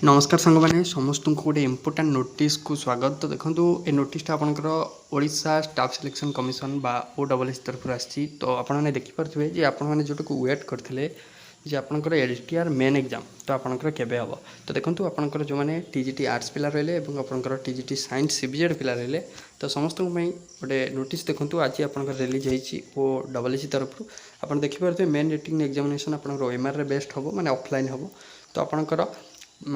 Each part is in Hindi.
नमस्कार सांग मैंने समस्त को गोटे इम्पोर्टाट नोटिस को स्वागत। तो देखो ये नोटिसटा आपंकर ओडिशा स्टाफ सिलेक्शन कमिशन बा OSS तरफ आसी। तो आपने देखिपे जे आपने जोटा वेट करते जे आपंकर LTR मेन एग्जाम तो आपंकर केबे हम। तो देखो आपंकर जो मैंने TGT आर्ट्स पिला रही आपंकर TGT साइंस CBZ पिला रही तो समस्त गोटे नोटिस देखो आज आपंकर रिलीज होती OSS तरफ। आप देखिपे मेन रिटिंग एग्जामिनेशन आपंकर OMR बेस्ट हम माने ऑफलाइन हम। तो आपंकर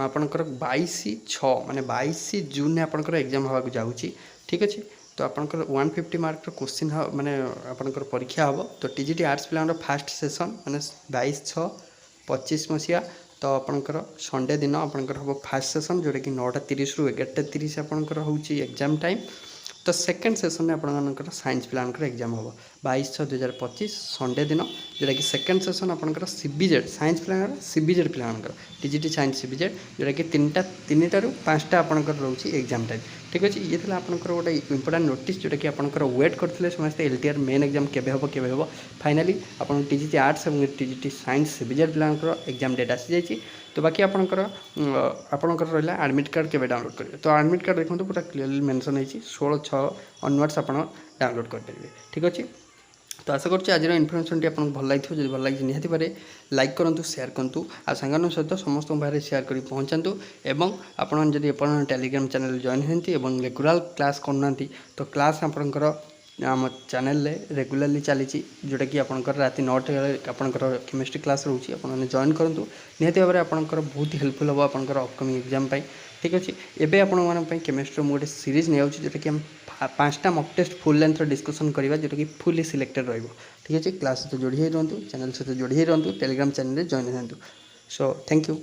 आपणकर 22/6 माने 22 जून में आपणकर एग्जाम होगा जाऊँगी। ठीक अच्छे। तो आपणकर 150 मार्क क्वेश्चन माने आपणकर परीक्षा हम। तो TGT आर्ट्स पिला फास्ट सेसन माने 22/6/25 मसीहा। तो आपणकर संडे दिन आपणकर हम फास्ट सेसन जोटा कि 9:30 ରୁ 11:30 आपणकर होची एग्जाम टाइम। तो सेकेंड सेसन में आपंकर साइंस पिलांकर एग्जाम हम 22/6/2025 संडे दिन जोटा कि सेकेंड सेसन आपंकर CBZ साइंस पिलांकर CBZ पिलांकर TGT साइंस CBZ जोटा कि 3टा ରୁ 5टा आपंकर रोचे एग्जाम टाइम। ठीक अच्छे। ये था आपंकर गोटे इंपोर्टाट नोटिस जोटा कि आपंकर वेट करते समस्त LTR मेन एग्जाम केबे हम फाइनाली आप TGT आर्ट्स और TGT साइंस CBZ पिलांकर एग्जाम डेट आसी जाइए। तो बाकी आपंकर रहा एडमिट कार्ड केबे डाउनलोड करेंगे। तो एडमिट कार्ड देखो पूरा क्लीयरली मेंशन है 16/6 ऑनवर्ड्स आप डाउनलोड करेंगे। ठीक अच्छे। तो आशा करुँच आज इनफर्मेशन टी आपको भल लगी जो भल लगी निहाती पारे लाइक करूँ शेयर करूँ आ सांगन सहित समस्त बाहर शेयर कर पहुँचातु। एवं आपड़ी टेलीग्राम चैनल जॉइन होती रेगुलर क्लास करना तो क्लास आपंकर आम चैनल रेगुलाली चली जोटा कि आपंकर राति 9टा आपंकर केमिस्ट्री क्लास रोचे आपने जॉइन करूँ निहाती भाव में आपंकर बहुत हेल्पफुल हम आपंकर अपकमिंग एग्जाम। ठीक अच्छे। एबे आपण केमिस्ट्री गोटे सीरीज नहीं जोटा कि हम 5टा mock test full length discussion करवा जोटा कि फुली सिलेक्टेड रही। ठीक अच्छे। क्लास सहित जोड़ी रुहतु चैनल सहित जोड़ी रुहतु टेलीग्राम चैनल जॉइन हुई। So thank you.